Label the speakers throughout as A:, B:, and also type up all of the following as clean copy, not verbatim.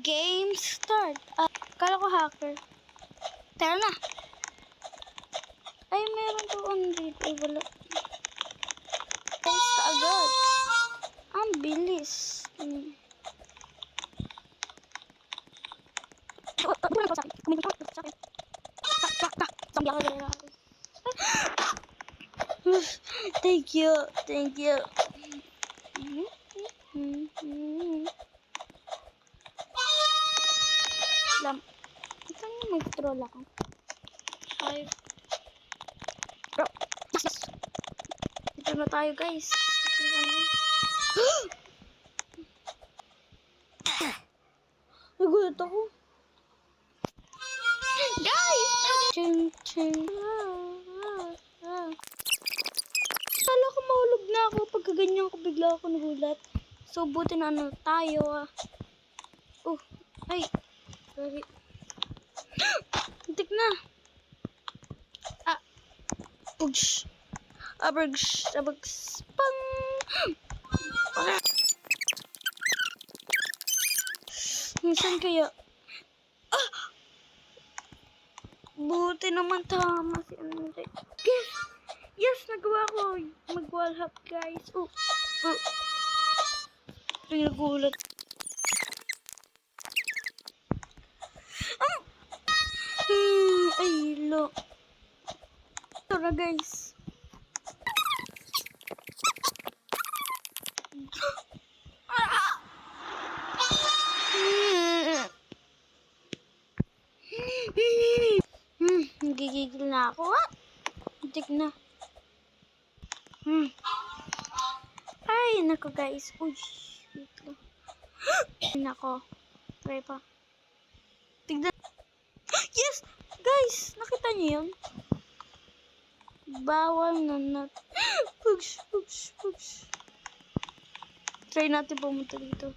A: Game start. Kala ko hacker. Tara na. Ay, meron doon dito. Ay, wala. Guys, kaagad. Ang bilis. Thank you. Thank you. Lam. Ito yung mag-troll ako. Ay. Yes. Ito na tayo, guys. Nagulat ako. Guys! Ching, ching. Kala ko mahulog na ako. Pagkaganyan ko, bigla ako nagulat. So, buti na ano tayo. Ay. Sorry. Hintik na. Pugs. Abergs. Abergs. Pang. Minsan kaya. Buti naman tama si Andre. Yes! Yes! Nagawa ko. Mag-wall hop, guys. Nagulat. Ay, lo. Ito na, guys. Nagigigil na ako. Hintik na. Ay, nako, guys. Uy, wait lang. Nako. Try pa. Tignan. Yes! Guys, nakita niyo yun? Bawal na push. Try natin pumunta dito.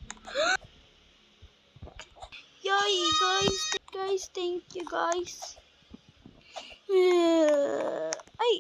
A: Yay, guys, thank you, guys. Ay!